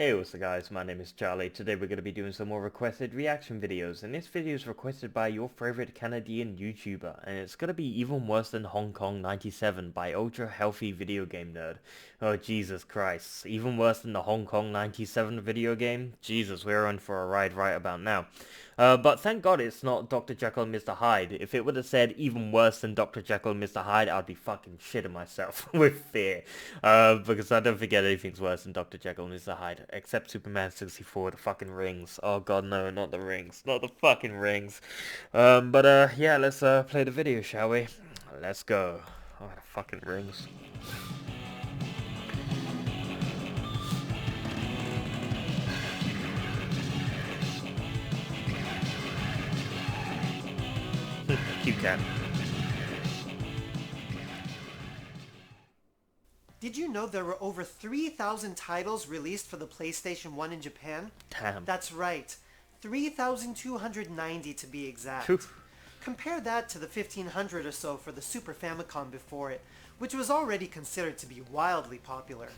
Hey, what's up guys, my name is Charlie. Today we're going to be doing some more requested reaction videos, and this video is requested by your favorite Canadian YouTuber, and it's going to be even worse than Hong Kong 97 by Ultra Healthy Video Game Nerd. Oh Jesus Christ, even worse than the Hong Kong 97 video game? Jesus, we're on for a ride right about now. But thank God it's not Dr. Jekyll and Mr. Hyde. If it would have said even worse than Dr. Jekyll and Mr. Hyde, I'd be fucking shitting myself with fear. Because I don't forget anything's worse than Dr. Jekyll and Mr. Hyde. Except Superman 64, the fucking rings. Oh god, no, not the rings. Not the fucking rings. Yeah, let's play the video, shall we? Let's go. Oh, the fucking rings. Cute cat. Did you know there were over 3,000 titles released for the PlayStation 1 in Japan? Damn. That's right. 3,290 to be exact. Phew. Compare that to the 1,500 or so for the Super Famicom before it, which was already considered to be wildly popular.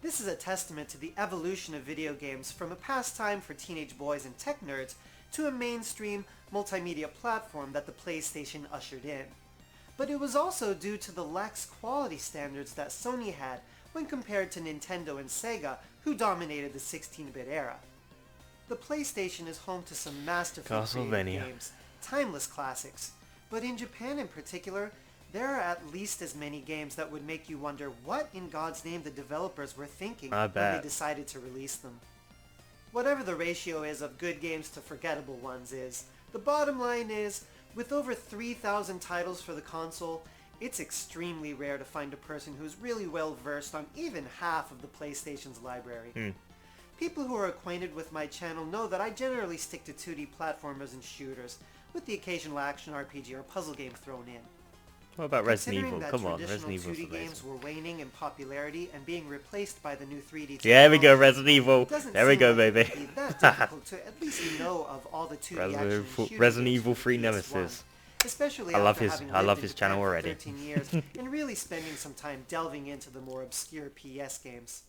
This is a testament to the evolution of video games from a pastime for teenage boys and tech nerds to a mainstream multimedia platform that the PlayStation ushered in. But it was also due to the lax quality standards that Sony had when compared to Nintendo and Sega, who dominated the 16-bit era. The PlayStation is home to some masterfully created games, timeless classics, but in Japan in particular, there are at least as many games that would make you wonder what in God's name the developers were thinking when they decided to release them. Whatever the ratio is of good games to forgettable ones is, the bottom line is, with over 3,000 titles for the console, it's extremely rare to find a person who's really well versed on even half of the PlayStation's library. People who are acquainted with my channel know that I generally stick to 2D platformers and shooters, with the occasional action RPG or puzzle game thrown in. What about Resident Evil? That Come on, Resident Evil. 2D games were waning in popularity and being replaced by the new 3D. Yeah, there we go, Resident Evil. There we go, baby. It would be that difficult to at least know of all the 2D action Resident Evil 3 Nemesis. Especially I love his channel already. 13 years and really spending some time delving into the more obscure PS games.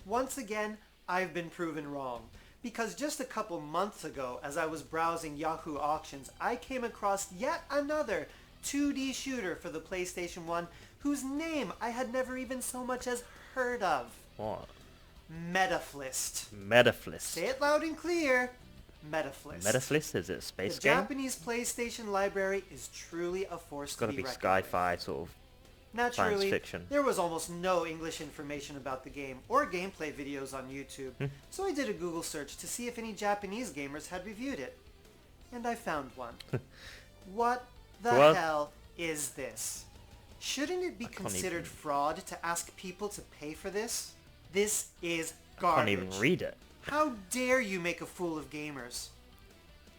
Once again, I've been proven wrong. Because just a couple months ago, as I was browsing Yahoo Auctions, I came across yet another 2D shooter for the PlayStation 1 whose name I had never even so much as heard of. What? Metaphlist. Metaphlist. Say it loud and clear. Metaphlist. Metaphlist? Is it a space the game? The Japanese PlayStation library is truly a force to be reckoned with. It's gotta be sci-fi sort of Naturally, science fiction. There was almost no English information about the game or gameplay videos on YouTube, so I did a Google search to see if any Japanese gamers had reviewed it. And I found one. What the hell is this? Shouldn't it be considered fraud to ask people to pay for this? This is garbage. I can't even read it. How dare you make a fool of gamers?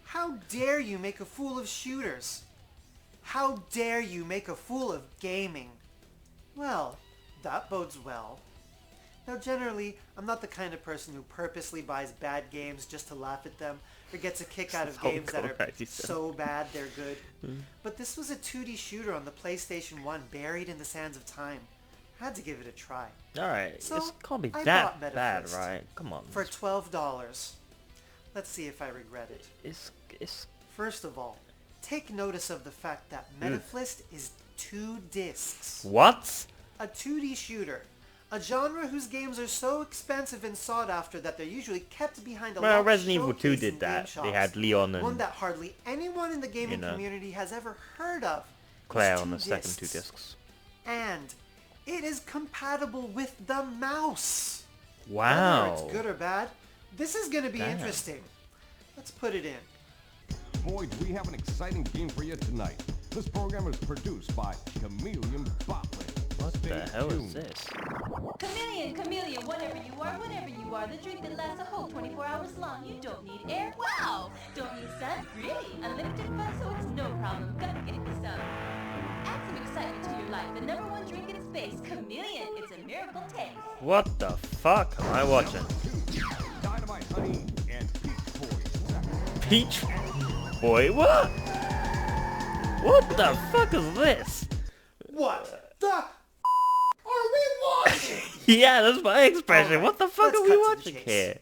How dare you make a fool of shooters? How dare you make a fool of gaming? Well, that bodes well. Now generally, I'm not the kind of person who purposely buys bad games just to laugh at them, or gets a kick out of games that are so bad they're good. But this was a 2D shooter on the PlayStation 1 buried in the sands of time. I had to give it a try. Alright, so it can't be that bad, right? Come on. For $12. Let's see if I regret it. It's... First of all, take notice of the fact that Metaphlist is 2 discs. What? A 2D shooter. A genre whose games are so expensive and sought after that they're usually kept behind a Well, Resident Evil 2 did that. They had Leon and... one that hardly anyone in the gaming community has ever heard of. Claire on the second 2 discs. And it is compatible with the mouse. Wow. Whether it's good or bad, this is going to be interesting. Let's put it in. Boy, do we have an exciting game for you tonight. This program is produced by Chameleon Botley. What the hell is this? Chameleon, whatever you are, the drink that lasts a whole 24 hours long. You don't need air, wow! Don't need sun, really. Unlimited fun, so it's no problem. Gotta get me some. Add some excitement to your life. The #1 drink in space, Chameleon. It's a miracle taste. What the fuck am I watching? Dynamite Honey and Peach Boy. Peach Boy? What? What the fuck is this? What the are we watching? Yeah, that's my expression. Alright, What the fuck let's are we cut to the watching chase. here?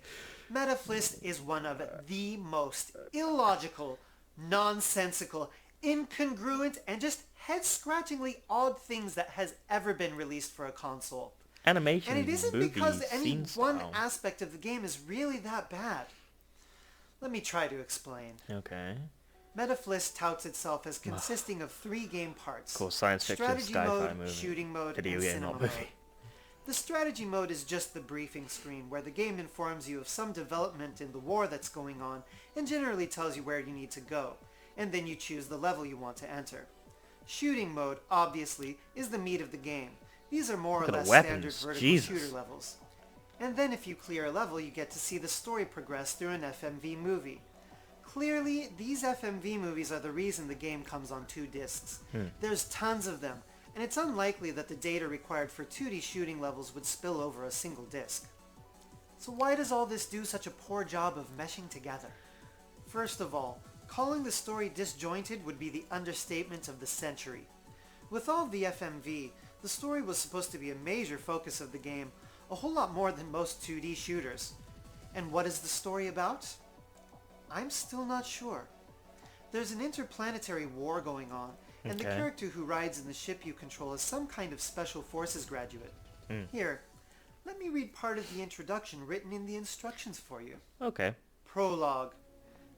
Metaphlist is one of the most illogical, nonsensical, incongruent, and just head-scratchingly odd things that has ever been released for a console. Animation, And it isn't movie, because any scene one style. aspect of the game is really that bad. Let me try to explain. Okay. Metaphlist touts itself as consisting of 3 game parts. Cool, science fiction, strategy sci-fi mode, movie. shooting mode, Video and game, cinema not mode. movie. The strategy mode is just the briefing screen where the game informs you of some development in the war that's going on and generally tells you where you need to go, and then you choose the level you want to enter. Shooting mode, obviously, is the meat of the game. These are more or Look at less the standard weapons, vertical Jesus. shooter levels. And then if you clear a level, you get to see the story progress through an FMV movie. Clearly, these FMV movies are the reason the game comes on 2 discs. There's tons of them, and it's unlikely that the data required for 2D shooting levels would spill over a single disc. So why does all this do such a poor job of meshing together? First of all, calling the story disjointed would be the understatement of the century. With all the FMV, the story was supposed to be a major focus of the game, a whole lot more than most 2D shooters. And what is the story about? I'm still not sure. There's an interplanetary war going on, and the Okay. character who rides in the ship you control is some kind of special forces graduate. Here, let me read part of the introduction written in the instructions for you. Okay. Prologue.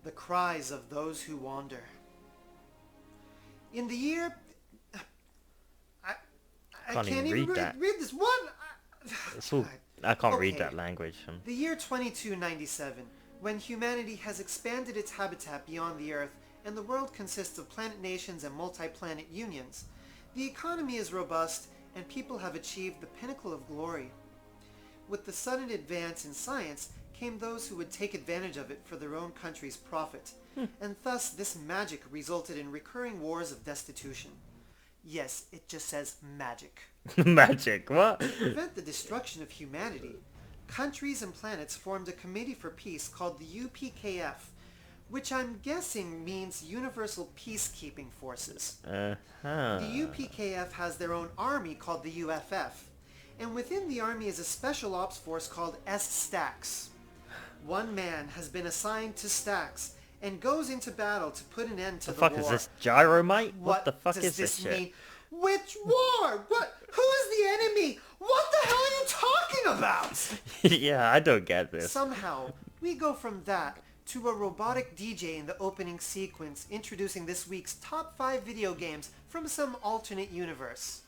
The Cries of Those Who Wander. In the year... I Can't can't even even read that. read this one! It's all, I can't read Okay. that language. The year 2297, when humanity has expanded its habitat beyond the Earth and the world consists of planet nations and multi-planet unions, the economy is robust and people have achieved the pinnacle of glory. With the sudden advance in science came those who would take advantage of it for their own country's profit, and thus this magic resulted in recurring wars of destitution. Yes, it just says magic. Magic, what? To prevent the destruction of humanity, countries and planets formed a committee for peace called the UPKF, which I'm guessing means Universal Peacekeeping Forces. Uh-huh. The UPKF has their own army called the UFF, and within the army is a special ops force called S-Stacks. One man has been assigned to Stacks and goes into battle to put an end to The the fuck war. is this, Gyromite? What the fuck does is this this shit? mean? Which war? What? Who is the enemy? What the hell are you talking about? Yeah, I don't get this. Somehow, we go from that to a robotic DJ in the opening sequence introducing this week's top 5 video games from some alternate universe.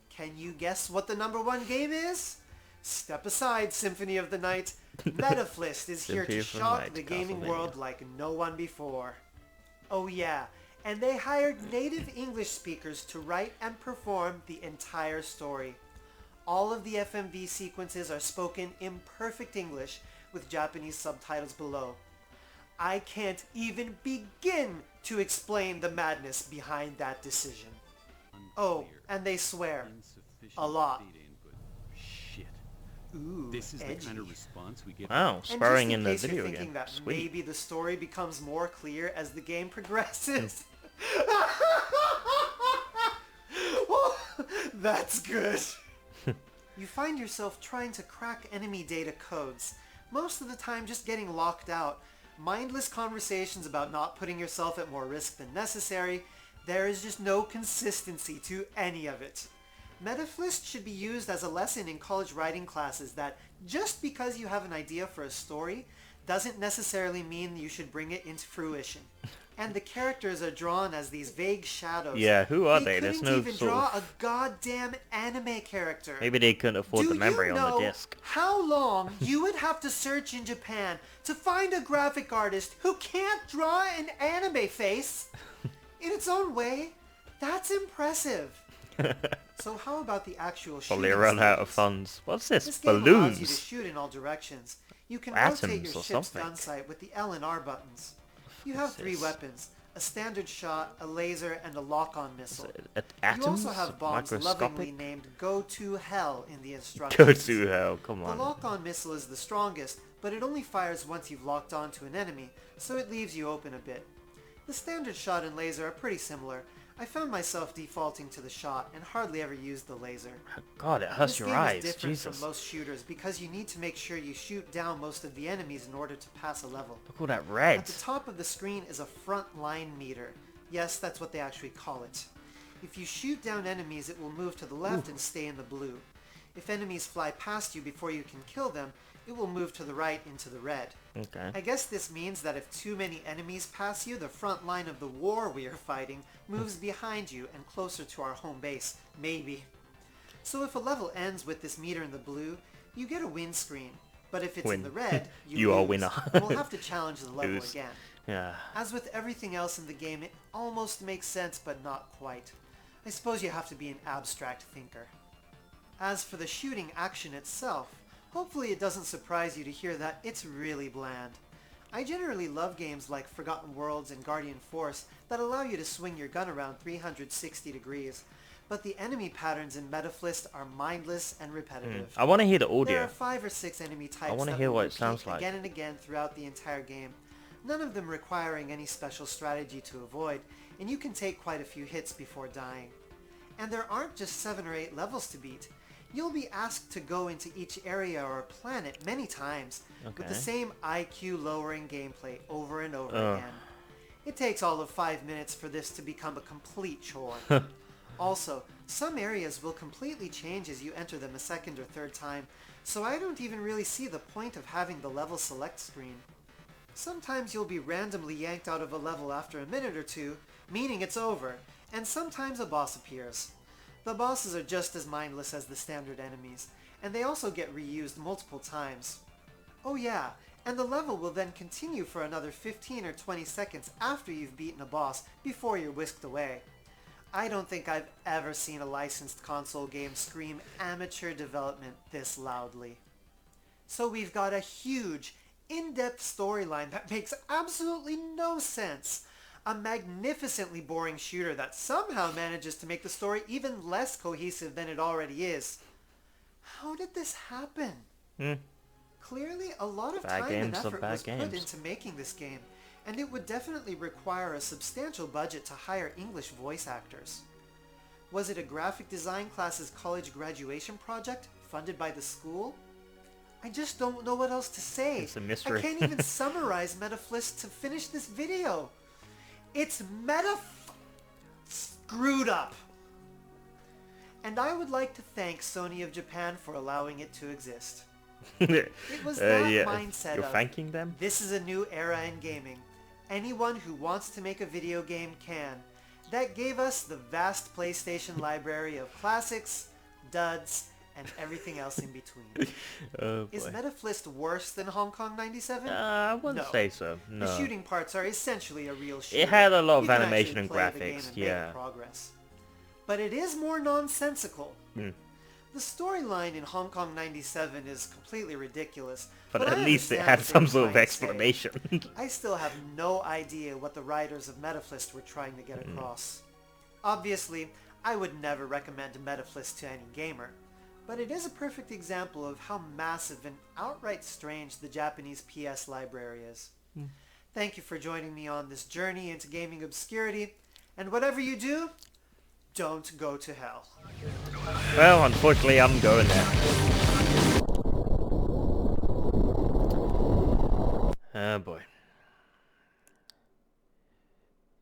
Can you guess what the number 1 game is? Step aside, Symphony of the Night. Metaphlist is here Symphony to of the shock Night, the gaming Castlevania. world like no one before. Oh yeah, and they hired native English speakers to write and perform the entire story. All of the FMV sequences are spoken in perfect English with Japanese subtitles below. I can't even begin to explain the madness behind that decision. Oh, and they swear. A lot. Shit. Ooh, This is the edgy. kind of response we get. Wow, And sparring just in the case video you're thinking game. that Sweet. maybe the story becomes more clear as the game progresses. Oh, that's good. You find yourself trying to crack enemy data codes, most of the time just getting locked out. Mindless conversations about not putting yourself at more risk than necessary. There is just no consistency to any of it. Metaphlist should be used as a lesson in college writing classes that just because you have an idea for a story doesn't necessarily mean you should bring it into fruition. And the characters are drawn as these vague shadows. Yeah, who are they? There's couldn't no even sort draw of... a goddamn anime character. Maybe they couldn't afford the memory Do you on know the disc. how long you would have to search in Japan to find a graphic artist who can't draw an anime face? In its own way, that's impressive. So how about the actual Probably shooting run out of stages? funds. What's this? This game allows you to Balloons? shoot in all directions. You can Atoms rotate your or ship's something. gun sight with the L and R buttons. You have 3 this? weapons, a standard shot, a laser, and a lock-on missile. Atoms? You also have bombs lovingly Microscopic? named Go to Hell in the instructions. Go to hell, come The on. lock-on missile is the strongest, but it only fires once you've locked on to an enemy, so it leaves you open a bit. The standard shot and laser are pretty similar, I found myself defaulting to the shot and hardly ever used the laser. God, it hurts This your game eyes. is different Jesus. from most shooters because you need to make sure you shoot down most of the enemies in order to pass a level. Look at all that red. At the top of the screen is a front line meter. Yes, that's what they actually call it. If you shoot down enemies, it will move to the left and stay in the blue. If enemies fly past you before you can kill them, it will move to the right into the red. Okay. I guess this means that if too many enemies pass you, the front line of the war we are fighting moves behind you and closer to our home base. Maybe. So if a level ends with this meter in the blue, you get a win screen. But if it's in the red, You are lose. winner. And we'll have to challenge the level Lose. again. Yeah. As with everything else in the game, it almost makes sense, but not quite. I suppose you have to be an abstract thinker. As for the shooting action itself, hopefully it doesn't surprise you to hear that it's really bland. I generally love games like Forgotten Worlds and Guardian Force that allow you to swing your gun around 360 degrees, but the enemy patterns in Metaphlist are mindless and repetitive. I want to hear the There audio. are 5 or 6 enemy types wanna that hear will what it repeat sounds like. again and again throughout the entire game, none of them requiring any special strategy to avoid, and you can take quite a few hits before dying. And there aren't just 7 or 8 levels to beat. You'll be asked to go into each area or planet many times, with the Okay. same IQ lowering gameplay over and over Ugh. again. It takes all of 5 minutes for this to become a complete chore. Also, some areas will completely change as you enter them a second or third time, so I don't even really see the point of having the level select screen. Sometimes you'll be randomly yanked out of a level after a minute or two, meaning it's over, and sometimes a boss appears. The bosses are just as mindless as the standard enemies, and they also get reused multiple times. Oh yeah, and the level will then continue for another 15 or 20 seconds after you've beaten a boss before you're whisked away. I don't think I've ever seen a licensed console game scream amateur development this loudly. So we've got a huge, in-depth storyline that makes absolutely no sense. A magnificently boring shooter that somehow manages to make the story even less cohesive than it already is. How did this happen? Clearly, a lot of Bad time and games are effort bad was put games. into making this game, and it would definitely require a substantial budget to hire English voice actors. Was it a graphic design class's college graduation project funded by the school? I just don't know what else to say. It's a mystery. I can't even summarize Metaphlist to finish this video. It's screwed up. And I would like to thank Sony of Japan for allowing it to exist. It was that yeah. mindset You're of, thanking them? this is a new era in gaming. Anyone who wants to make a video game can. That gave us the vast PlayStation library of classics, duds, and everything else in between. Oh Is boy. Metaphlist worse than Hong Kong 97? I wouldn't No. say so. No. The shooting parts are essentially a real shooter. It had a lot of You can animation actually and play the game graphics, and make yeah. progress. But it is more nonsensical. Hmm. The storyline in Hong Kong 97 is completely ridiculous. But I at least it understand had what they some were sort of trying to say. explanation. I still have no idea what the writers of Metaphlist were trying to get Hmm. across. Obviously, I would never recommend Metaphlist to any gamer, but it is a perfect example of how massive and outright strange the Japanese PS library is. Thank you for joining me on this journey into gaming obscurity, and whatever you do, don't go to hell. Well, unfortunately, I'm going there. Oh boy.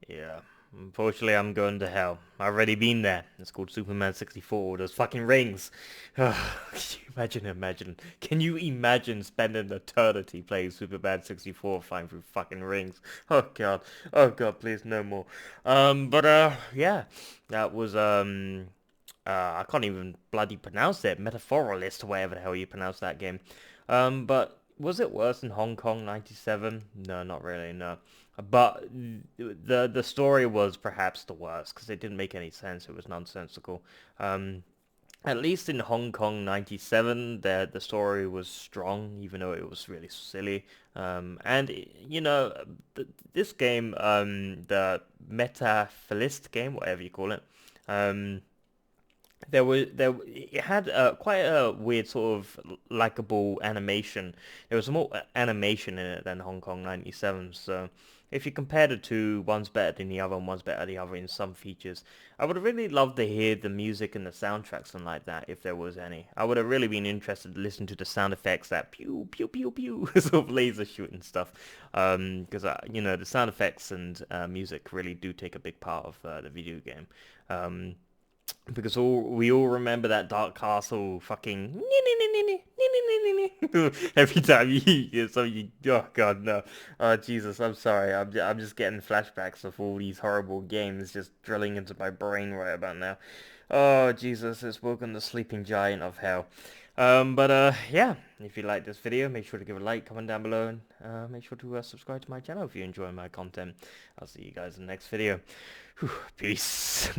Yeah. Unfortunately, I'm going to hell. I've already been there. It's called Superman 64. Those fucking rings. Can you imagine? Can you imagine spending an eternity playing Superman 64 flying through fucking rings? Oh god. Oh god, please, no more. Yeah. That was, I can't even bloody pronounce it. Metaphoralist, whatever the hell you pronounce that game. But was it worse than Hong Kong 97? No, not really, no. But the story was perhaps the worst, because it didn't make any sense. It was nonsensical. At least in Hong Kong 97, the story was strong, even though it was really silly. This game, the Metaphlist game, whatever you call it, it had quite a weird sort of likable animation. There was more animation in it than Hong Kong 97. So if you compare the two, one's better than the other and one's better than the other in some features. I would have really loved to hear the music and the soundtracks and like that if there was any. I would have really been interested to listen to the sound effects, that pew pew pew pew sort of laser shooting stuff, because you know, the sound effects and music really do take a big part of the video game. Because we all remember that Dark Castle fucking every time you hear something. Oh god, no. Oh Jesus, I'm sorry. I'm just getting flashbacks of all these horrible games just drilling into my brain right about now. Oh Jesus, it's woken the sleeping giant of hell. Yeah, if you like this video, make sure to give a like, comment down below, and make sure to subscribe to my channel if you enjoy my content. I'll see you guys in the next video. Whew, peace.